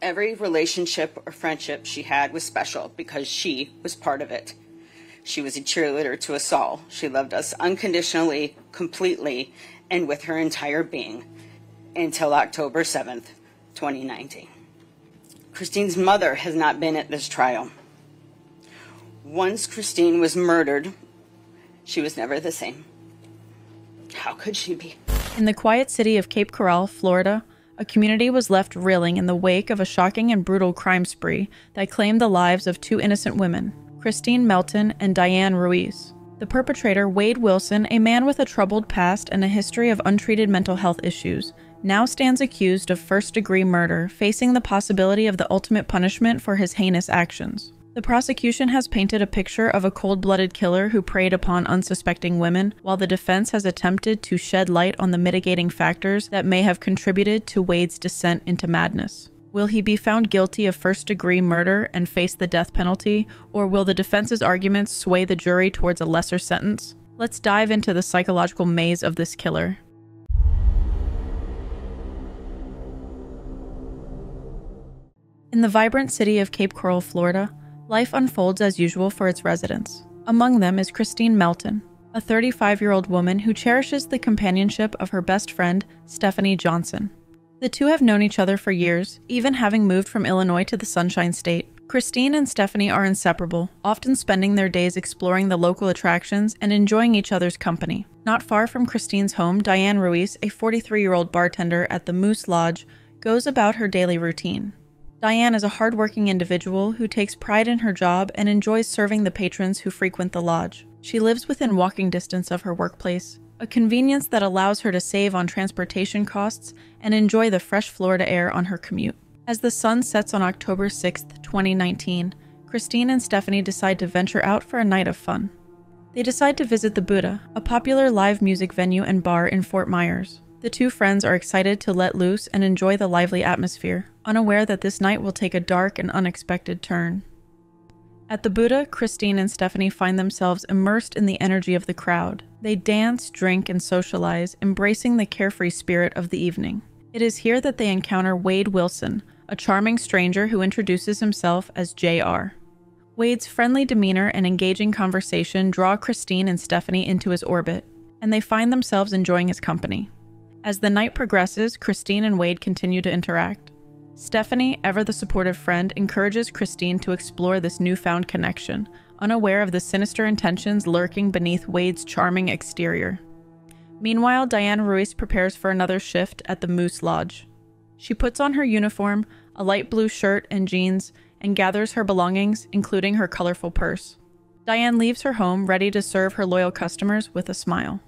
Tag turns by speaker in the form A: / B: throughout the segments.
A: Every relationship or friendship she had was special because she was part of it. She was a cheerleader to us all. She loved us unconditionally, completely, and with her entire being until October 7th, 2019. Christine's mother has not been at this trial. Once Christine was murdered, she was never the same. How could she be?
B: In the quiet city of Cape Coral, Florida, a community was left reeling in the wake of a shocking and brutal crime spree that claimed the lives of two innocent women, Christine Melton and Diane Ruiz. The perpetrator, Wade Wilson, a man with a troubled past and a history of untreated mental health issues, now stands accused of first-degree murder, facing the possibility of the ultimate punishment for his heinous actions. The prosecution has painted a picture of a cold-blooded killer who preyed upon unsuspecting women, while the defense has attempted to shed light on the mitigating factors that may have contributed to Wade's descent into madness. Will he be found guilty of first-degree murder and face the death penalty, or will the defense's arguments sway the jury towards a lesser sentence? Let's dive into the psychological maze of this killer. In the vibrant city of Cape Coral, Florida, life unfolds as usual for its residents. Among them is Christine Melton, a 35-year-old woman who cherishes the companionship of her best friend, Stephanie Johnson. The two have known each other for years, even having moved from Illinois to the Sunshine State. Christine and Stephanie are inseparable, often spending their days exploring the local attractions and enjoying each other's company. Not far from Christine's home, Diane Ruiz, a 43-year-old bartender at the Moose Lodge, goes about her daily routine. Diane is a hardworking individual who takes pride in her job and enjoys serving the patrons who frequent the lodge. She lives within walking distance of her workplace, a convenience that allows her to save on transportation costs and enjoy the fresh Florida air on her commute. As the sun sets on October 6, 2019, Christine and Stephanie decide to venture out for a night of fun. They decide to visit the Buddha, a popular live music venue and bar in Fort Myers. The two friends are excited to let loose and enjoy the lively atmosphere, unaware that this night will take a dark and unexpected turn. At the Buddha, Christine and Stephanie find themselves immersed in the energy of the crowd. They dance, drink, and socialize, embracing the carefree spirit of the evening. It is here that they encounter Wade Wilson, a charming stranger who introduces himself as JR. Wade's friendly demeanor and engaging conversation draw Christine and Stephanie into his orbit, and they find themselves enjoying his company. As the night progresses, Christine and Wade continue to interact. Stephanie, ever the supportive friend, encourages Christine to explore this newfound connection, unaware of the sinister intentions lurking beneath Wade's charming exterior. Meanwhile, Diane Ruiz prepares for another shift at the Moose Lodge. She puts on her uniform, a light blue shirt and jeans, and gathers her belongings, including her colorful purse. Diane leaves her home, ready to serve her loyal customers with a smile.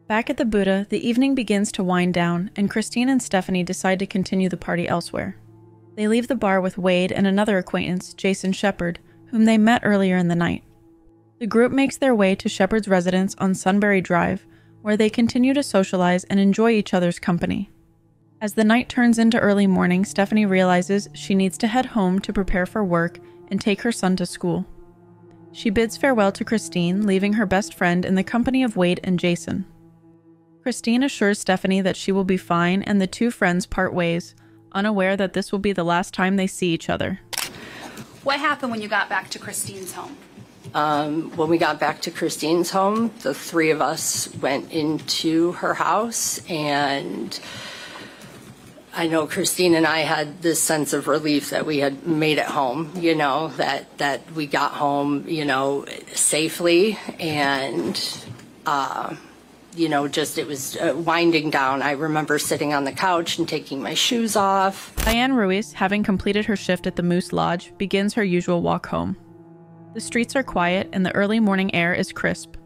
B: Back at the Buddha, the evening begins to wind down, and Christine and Stephanie decide to continue the party elsewhere. They leave the bar with Wade and another acquaintance, Jason Shepard, whom they met earlier in the night. The group makes their way to Shepard's residence on Sunbury Drive, where they continue to socialize and enjoy each other's company. As the night turns into early morning, Stephanie realizes she needs to head home to prepare for work and take her son to school. She bids farewell to Christine, leaving her best friend in the company of Wade and Jason. Christine assures Stephanie that she will be fine, and the two friends part ways, unaware that this will be the last time they see each other.
C: What happened when you got back to Christine's home?
D: When we got back to Christine's home, the three of us went into her house, and I know Christine and I had this sense of relief that we had made it home, you know, that we got home, you know, safely, and you know, just it was winding down. I remember sitting on the couch and taking my shoes off.
B: Diane Ruiz, having completed her shift at the Moose Lodge, begins her usual walk home. The streets are quiet and the early morning air is crisp.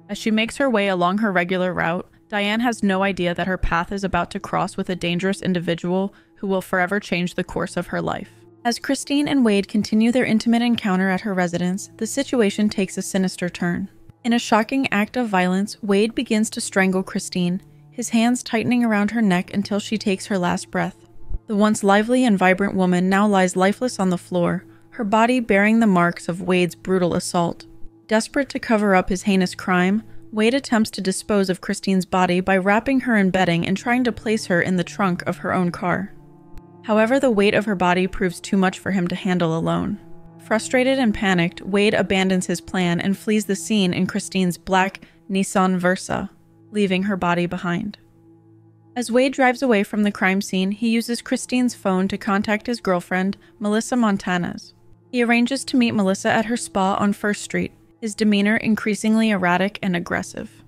B: As she makes her way along her regular route, Diane has no idea that her path is about to cross with a dangerous individual who will forever change the course of her life. As Christine and Wade continue their intimate encounter at her residence, the situation takes a sinister turn. In a shocking act of violence, Wade begins to strangle Christine, his hands tightening around her neck until she takes her last breath. The once lively and vibrant woman now lies lifeless on the floor, her body bearing the marks of Wade's brutal assault. Desperate to cover up his heinous crime, Wade attempts to dispose of Christine's body by wrapping her in bedding and trying to place her in the trunk of her own car. However, the weight of her body proves too much for him to handle alone. Frustrated and panicked, Wade abandons his plan and flees the scene in Christine's black Nissan Versa, leaving her body behind. As Wade drives away from the crime scene, he uses Christine's phone to contact his girlfriend, Melissa Montanez. He arranges to meet Melissa at her spa on First Street, his demeanor increasingly erratic and aggressive.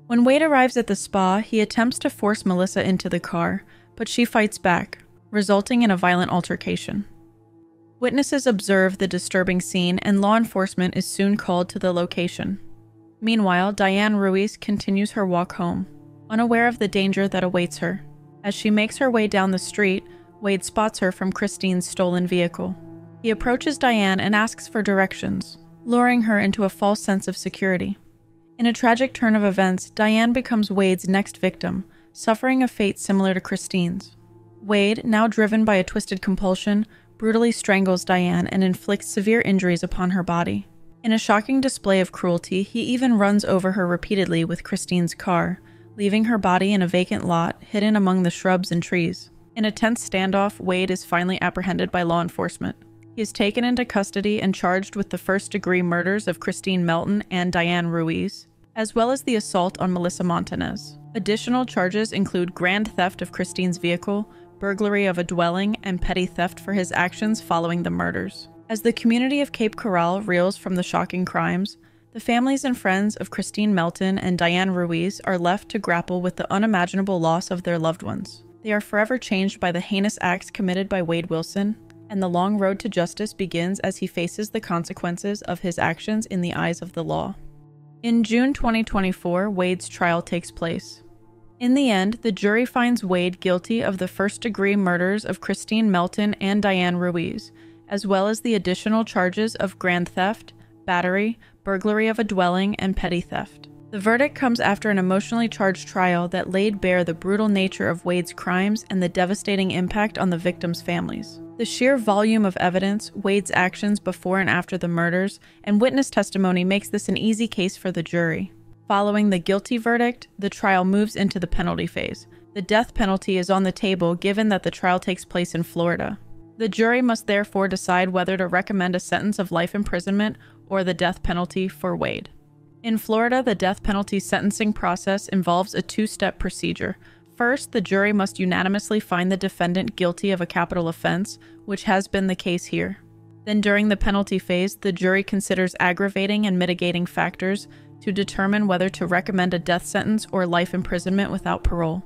B: When Wade arrives at the spa, he attempts to force Melissa into the car, but she fights back, resulting in a violent altercation. Witnesses observe the disturbing scene, and law enforcement is soon called to the location. Meanwhile, Diane Ruiz continues her walk home, unaware of the danger that awaits her. As she makes her way down the street, Wade spots her from Christine's stolen vehicle. He approaches Diane and asks for directions, luring her into a false sense of security. In a tragic turn of events, Diane becomes Wade's next victim, suffering a fate similar to Christine's. Wade, now driven by a twisted compulsion, brutally strangles Diane and inflicts severe injuries upon her body. In a shocking display of cruelty, he even runs over her repeatedly with Christine's car, leaving her body in a vacant lot hidden among the shrubs and trees. In a tense standoff, Wade is finally apprehended by law enforcement. He is taken into custody and charged with the first-degree murders of Christine Melton and Diane Ruiz, as well as the assault on Melissa Montanez. Additional charges include grand theft of Christine's vehicle, burglary of a dwelling, and petty theft for his actions following the murders. As the community of Cape Coral reels from the shocking crimes, the families and friends of Christine Melton and Diane Ruiz are left to grapple with the unimaginable loss of their loved ones. They are forever changed by the heinous acts committed by Wade Wilson, and the long road to justice begins as he faces the consequences of his actions in the eyes of the law. In June 2024, Wade's trial takes place. In the end, the jury finds Wade guilty of the first-degree murders of Christine Melton and Diane Ruiz, as well as the additional charges of grand theft, battery, burglary of a dwelling, and petty theft. The verdict comes after an emotionally charged trial that laid bare the brutal nature of Wade's crimes and the devastating impact on the victims' families. The sheer volume of evidence, Wade's actions before and after the murders, and witness testimony makes this an easy case for the jury. Following the guilty verdict, the trial moves into the penalty phase. The death penalty is on the table given that the trial takes place in Florida. The jury must therefore decide whether to recommend a sentence of life imprisonment or the death penalty for Wade. In Florida, the death penalty sentencing process involves a two-step procedure. First, the jury must unanimously find the defendant guilty of a capital offense, which has been the case here. Then during the penalty phase, the jury considers aggravating and mitigating factors to determine whether to recommend a death sentence or life imprisonment without parole.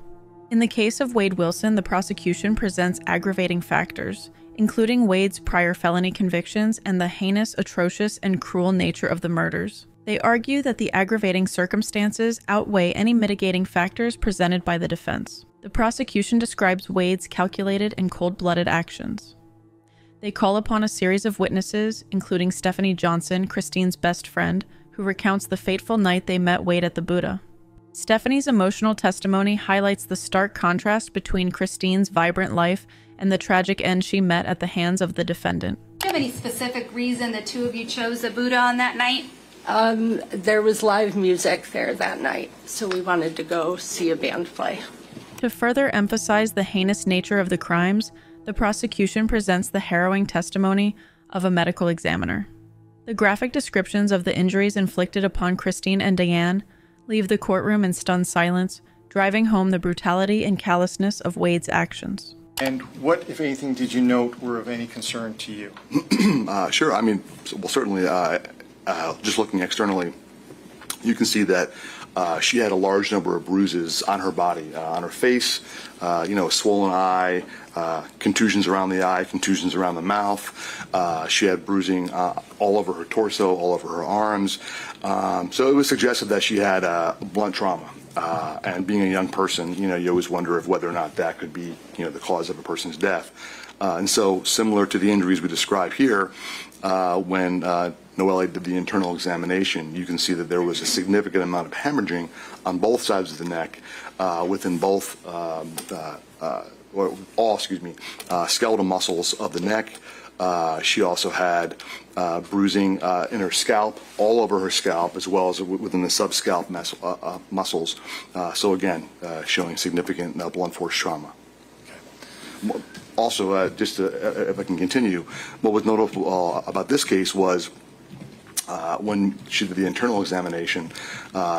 B: In the case of Wade Wilson, the prosecution presents aggravating factors, including Wade's prior felony convictions and the heinous, atrocious, and cruel nature of the murders. They argue that the aggravating circumstances outweigh any mitigating factors presented by the defense. The prosecution describes Wade's calculated and cold-blooded actions. They call upon a series of witnesses, including Stephanie Johnson, Christine's best friend, who recounts the fateful night they met Wade at the Buddha. Stephanie's emotional testimony highlights the stark contrast between Christine's vibrant life and the tragic end she met at the hands of the defendant.
C: Do you have any specific reason the two of you chose the Buddha on that night?
D: There was live music there that night, so we wanted to go see a band play.
B: To further emphasize the heinous nature of the crimes, the prosecution presents the harrowing testimony of a medical examiner. The graphic descriptions of the injuries inflicted upon Christine and Diane leave the courtroom in stunned silence, driving home the brutality and callousness of Wade's actions.
E: And what, if anything, did you note were of any concern to you?
F: Sure. I mean, well, certainly, just looking externally, you can see that she had a large number of bruises on her body, on her face, a swollen eye, contusions around the eye, contusions around the mouth. She had bruising all over her torso, all over her arms. So it was suggestive that she had blunt trauma. And being a young person, you always wonder if whether or not that could be, the cause of a person's death. And so similar to the injuries we describe here, when Noelle did the internal examination, you can see that there was a significant amount of hemorrhaging on both sides of the neck, within both, skeletal muscles of the neck. She also had bruising in her scalp, all over her scalp, as well as within the subscalp muscles. So again, showing significant blunt force trauma.
E: Okay.
F: Also, if I can continue, what was notable about this case was when she did the internal examination,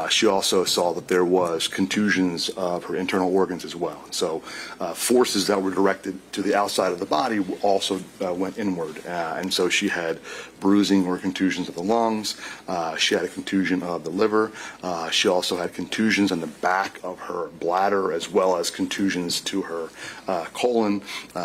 F: she also saw that there was contusions of her internal organs as well. So forces that were directed to the outside of the body also went inward. And so she had bruising or contusions of the lungs. She had a contusion of the liver. She also had contusions on the back of her bladder, as well as contusions to her colon,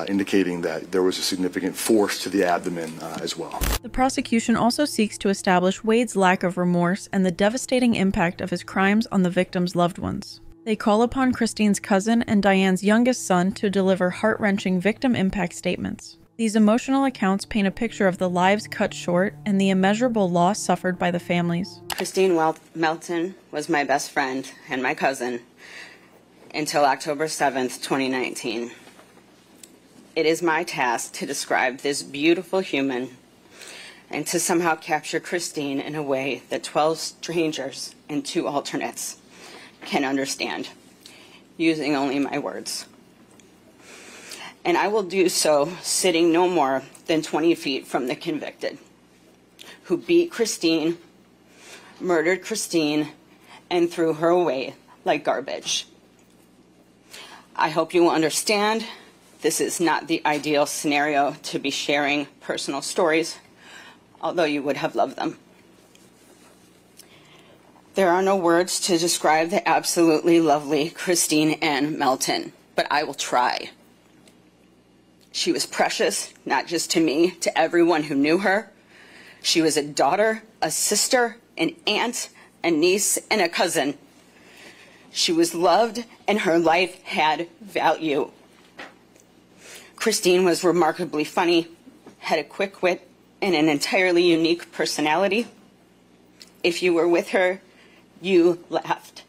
F: indicating that there was a significant force to the abdomen as well.
B: The prosecution also seeks to establish Wade's lack of remorse and the devastating impact of his crimes on the victim's loved ones. They call upon Christine's cousin and Diane's youngest son to deliver heart-wrenching victim impact statements. These emotional accounts paint a picture of the lives cut short and the immeasurable loss suffered by the families.
A: Christine Melton was my best friend and my cousin until October 7th, 2019. It is my task to describe this beautiful human and to somehow capture Christine in a way that 12 strangers and 2 alternates can understand, using only my words. And I will do so sitting no more than 20 feet from the convicted, who beat Christine, murdered Christine, and threw her away like garbage. I hope you will understand this is not the ideal scenario to be sharing personal stories, although you would have loved them. There are no words to describe the absolutely lovely Christine Ann Melton, but I will try. She was precious, not just to me, to everyone who knew her. She was a daughter, a sister, an aunt, a niece, and a cousin. She was loved, and her life had value. Christine was remarkably funny, had a quick wit, and an entirely unique personality. If you were with her, you laughed.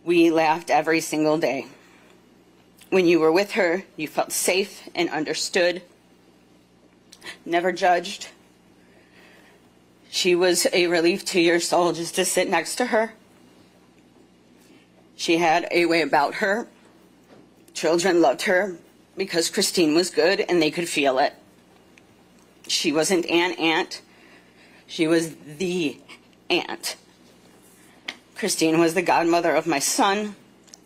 A: We laughed every single day. When you were with her, you felt safe and understood, never judged. She was a relief to your soul just to sit next to her. She had a way about her. Children loved her because Christine was good and they could feel it. She wasn't an aunt. She was the aunt. Christine was the godmother of my son,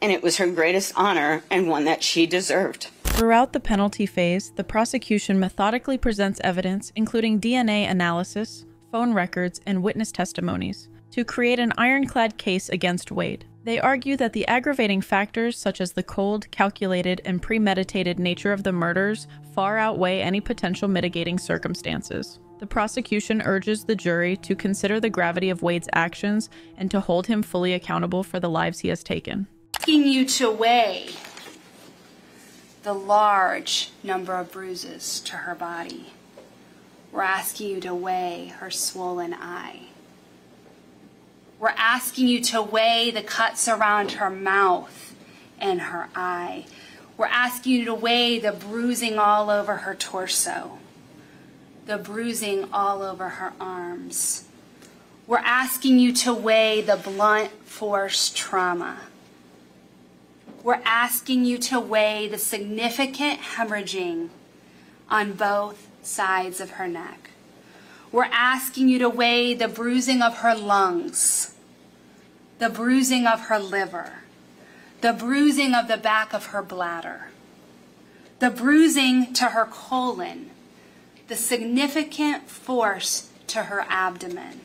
A: and it was her greatest honor and one that she deserved.
B: Throughout the penalty phase, the prosecution methodically presents evidence, including DNA analysis, phone records, and witness testimonies, to create an ironclad case against Wade. They argue that the aggravating factors, such as the cold, calculated, and premeditated nature of the murders, far outweigh any potential mitigating circumstances. The prosecution urges the jury to consider the gravity of Wade's actions and to hold him fully accountable for the lives he has taken.
C: Asking you to weigh the large number of bruises to her body. We're asking you to weigh her swollen eye. We're asking you to weigh the cuts around her mouth and her eye. We're asking you to weigh the bruising all over her torso, the bruising all over her arms. We're asking you to weigh the blunt force trauma. We're asking you to weigh the significant hemorrhaging on both sides of her neck. We're asking you to weigh the bruising of her lungs, the bruising of her liver, the bruising of the back of her bladder, the bruising to her colon, the significant force to her abdomen.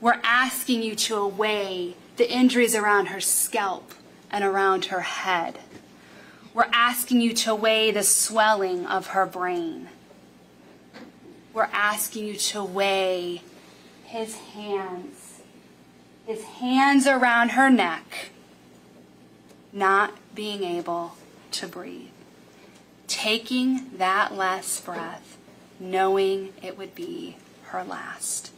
C: We're asking you to weigh the injuries around her scalp and around her head. We're asking you to weigh the swelling of her brain. We're asking you to weigh his hands around her neck, not being able to breathe, taking that last breath, knowing it would be her last.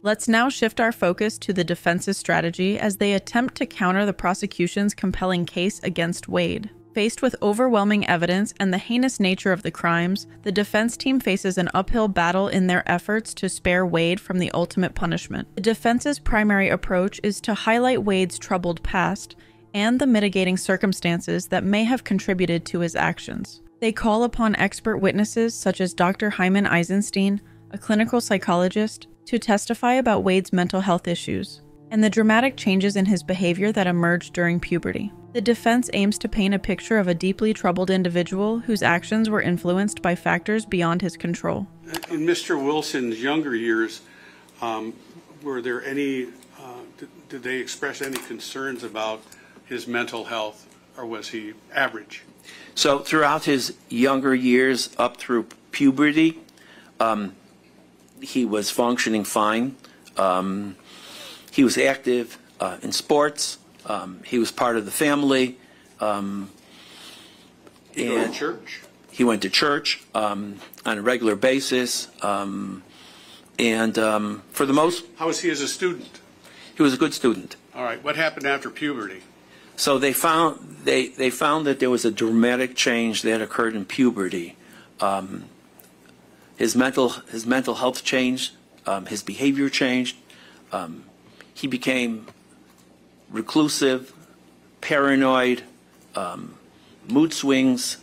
B: Let's now shift our focus to the defense's strategy as they attempt to counter the prosecution's compelling case against Wade. Faced with overwhelming evidence and the heinous nature of the crimes, the defense team faces an uphill battle in their efforts to spare Wade from the ultimate punishment. The defense's primary approach is to highlight Wade's troubled past, and the mitigating circumstances that may have contributed to his actions. They call upon expert witnesses such as Dr. Hyman Eisenstein, a clinical psychologist, to testify about Wade's mental health issues and the dramatic changes in his behavior that emerged during puberty. The defense aims to paint a picture of a deeply troubled individual whose actions were influenced by factors beyond his control.
G: In Mr. Wilson's younger years, were there any, did they express any concerns about his mental health, or was he average?
H: So throughout his younger years up through puberty, he was functioning fine. He was active in sports. He was part of the family.
G: He went to church?
H: He went to church on a regular basis. For the most...
G: How was he as a student?
H: He was a good student.
G: All right. What happened after puberty?
H: So they found that there was a dramatic change that occurred in puberty. His mental health changed. His behavior changed. He became reclusive, paranoid, mood swings,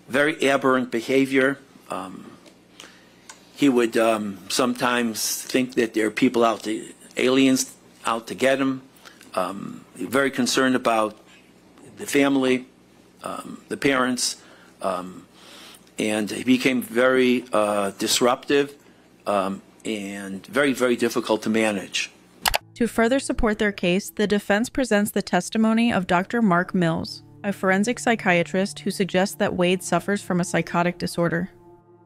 H: very aberrant behavior. He would sometimes think that there are people aliens out to get him. Very concerned about the family, the parents, and he became very disruptive and very, very difficult to manage.
B: To further support their case, the defense presents the testimony of Dr. Mark Mills, a forensic psychiatrist who suggests that Wade suffers from a psychotic disorder.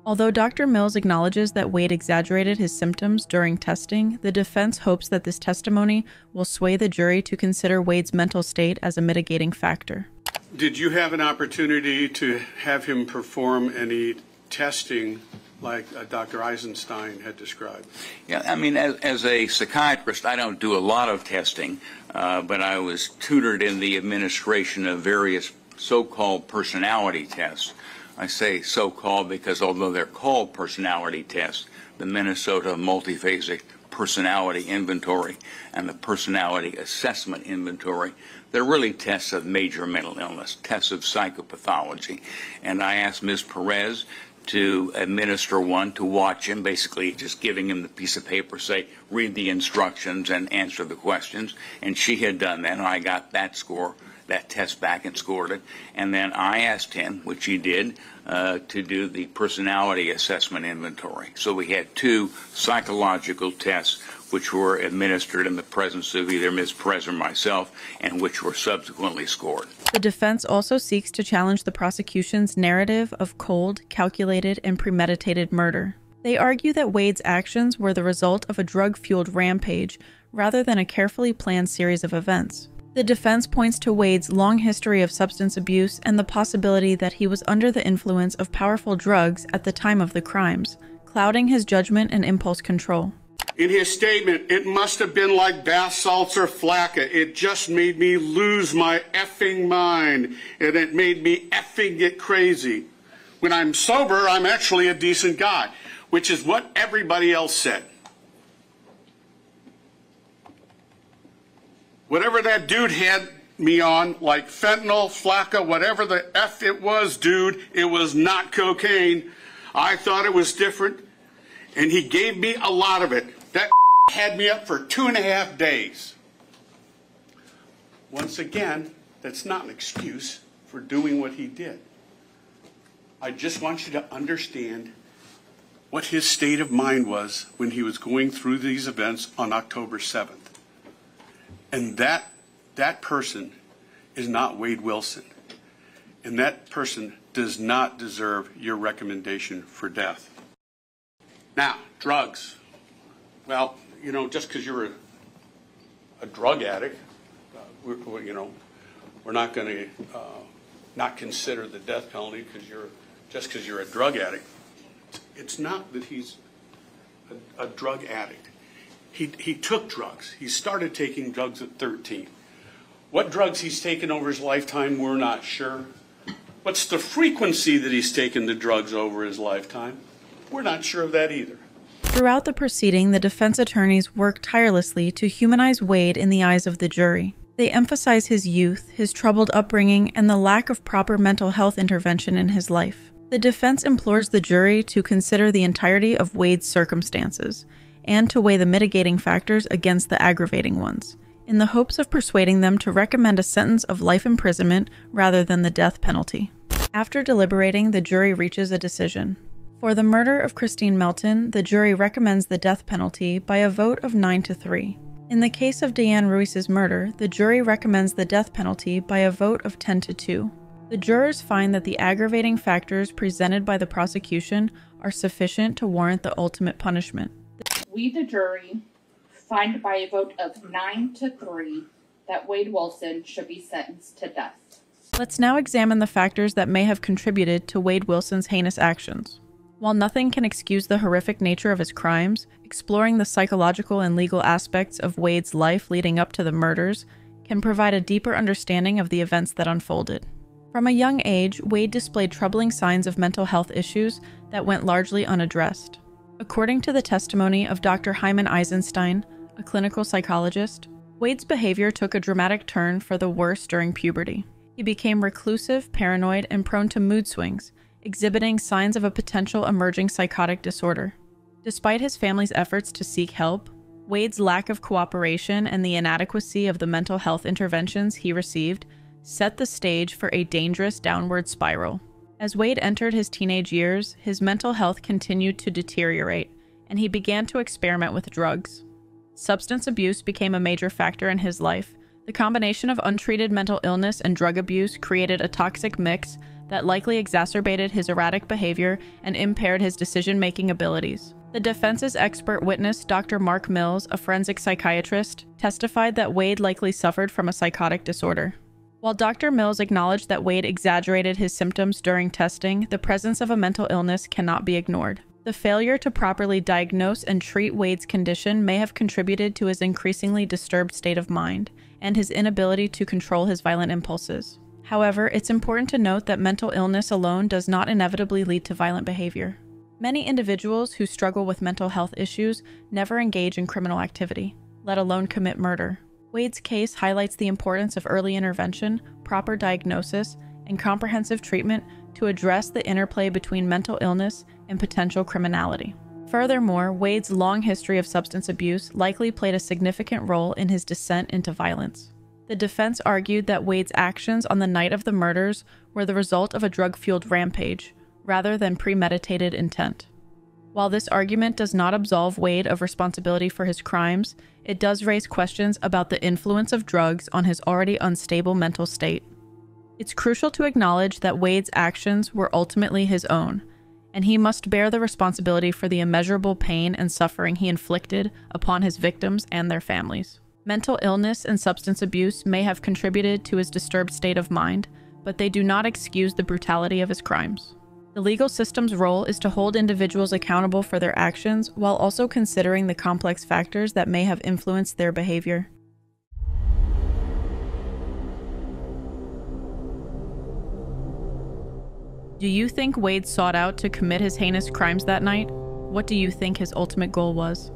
B: Although Dr. Mills acknowledges that Wade exaggerated his symptoms during testing, the defense hopes that this testimony will sway the jury to consider Wade's mental state as a mitigating factor.
G: Did you have an opportunity to have him perform any testing like Dr. Eisenstein had described?
I: Yeah, I mean, as a psychiatrist, I don't do a lot of testing, but I was tutored in the administration of various so-called personality tests. I say so-called because although they're called personality tests, the Minnesota Multiphasic Personality Inventory and the Personality Assessment Inventory, they're really tests of major mental illness, tests of psychopathology. And I asked Ms. Perez to administer one to watch him, basically just giving him the piece of paper, say, read the instructions and answer the questions. And she had done that, and I got that score, that test back and scored it. And then I asked him, which he did, to do the personality assessment inventory. So we had two psychological tests which were administered in the presence of either Ms. Perez or myself, and which were subsequently scored.
B: The defense also seeks to challenge the prosecution's narrative of cold, calculated, and premeditated murder. They argue that Wade's actions were the result of a drug-fueled rampage rather than a carefully planned series of events. The defense points to Wade's long history of substance abuse and the possibility that he was under the influence of powerful drugs at the time of the crimes, clouding his judgment and impulse control.
G: In his statement, it must have been like bath salts or flakka. It just made me lose my effing mind, and it made me effing get crazy. When I'm sober, I'm actually a decent guy, which is what everybody else said. Whatever that dude had me on, like fentanyl, flakka, whatever the F it was, dude, it was not cocaine. I thought it was different, and he gave me a lot of it. That had me up for 2.5 days. Once again, that's not an excuse for doing what he did. I just want you to understand what his state of mind was when he was going through these events on October 7th. And that person is not Wade Wilson. And that person does not deserve your recommendation for death. Now, drugs. Well, you know, just because you're a drug addict, we're not going to not consider the death penalty because you're a drug addict. It's not that he's a drug addict. He took drugs. He started taking drugs at 13. What drugs he's taken over his lifetime, we're not sure. What's the frequency that he's taken the drugs over his lifetime? We're not sure of that either.
B: Throughout the proceeding, the defense attorneys worked tirelessly to humanize Wade in the eyes of the jury. They emphasize his youth, his troubled upbringing, and the lack of proper mental health intervention in his life. The defense implores the jury to consider the entirety of Wade's circumstances, and to weigh the mitigating factors against the aggravating ones, in the hopes of persuading them to recommend a sentence of life imprisonment rather than the death penalty. After deliberating, the jury reaches a decision. For the murder of Christine Melton, the jury recommends the death penalty by a vote of 9-3. In the case of Deanne Ruiz's murder, the jury recommends the death penalty by a vote of 10-2. The jurors find that the aggravating factors presented by the prosecution are sufficient to warrant the ultimate punishment.
J: We, the jury, find by a vote of 9-3 that Wade Wilson should be sentenced to death.
B: Let's now examine the factors that may have contributed to Wade Wilson's heinous actions. While nothing can excuse the horrific nature of his crimes, exploring the psychological and legal aspects of Wade's life leading up to the murders can provide a deeper understanding of the events that unfolded. From a young age, Wade displayed troubling signs of mental health issues that went largely unaddressed. According to the testimony of Dr. Hyman Eisenstein, a clinical psychologist, Wade's behavior took a dramatic turn for the worse during puberty. He became reclusive, paranoid, and prone to mood swings, exhibiting signs of a potential emerging psychotic disorder. Despite his family's efforts to seek help, Wade's lack of cooperation and the inadequacy of the mental health interventions he received set the stage for a dangerous downward spiral. As Wade entered his teenage years, his mental health continued to deteriorate, and he began to experiment with drugs. Substance abuse became a major factor in his life. The combination of untreated mental illness and drug abuse created a toxic mix that likely exacerbated his erratic behavior and impaired his decision-making abilities. The defense's expert witness, Dr. Mark Mills, a forensic psychiatrist, testified that Wade likely suffered from a psychotic disorder. While Dr. Mills acknowledged that Wade exaggerated his symptoms during testing, the presence of a mental illness cannot be ignored. The failure to properly diagnose and treat Wade's condition may have contributed to his increasingly disturbed state of mind and his inability to control his violent impulses. However, it's important to note that mental illness alone does not inevitably lead to violent behavior. Many individuals who struggle with mental health issues never engage in criminal activity, let alone commit murder. Wade's case highlights the importance of early intervention, proper diagnosis, and comprehensive treatment to address the interplay between mental illness and potential criminality. Furthermore, Wade's long history of substance abuse likely played a significant role in his descent into violence. The defense argued that Wade's actions on the night of the murders were the result of a drug-fueled rampage, rather than premeditated intent. While this argument does not absolve Wade of responsibility for his crimes, it does raise questions about the influence of drugs on his already unstable mental state. It's crucial to acknowledge that Wade's actions were ultimately his own, and he must bear the responsibility for the immeasurable pain and suffering he inflicted upon his victims and their families. Mental illness and substance abuse may have contributed to his disturbed state of mind, but they do not excuse the brutality of his crimes. The legal system's role is to hold individuals accountable for their actions while also considering the complex factors that may have influenced their behavior. Do you think Wade sought out to commit his heinous crimes that night? What do you think his ultimate goal was?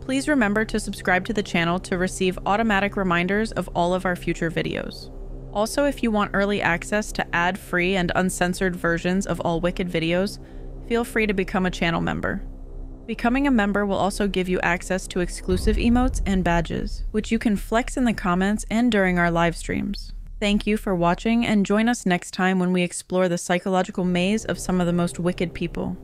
B: Please remember to subscribe to the channel to receive automatic reminders of all of our future videos. Also, if you want early access to ad-free and uncensored versions of all Wicked videos, feel free to become a channel member. Becoming a member will also give you access to exclusive emotes and badges, which you can flex in the comments and during our live streams. Thank you for watching, and join us next time when we explore the psychological maze of some of the most wicked people.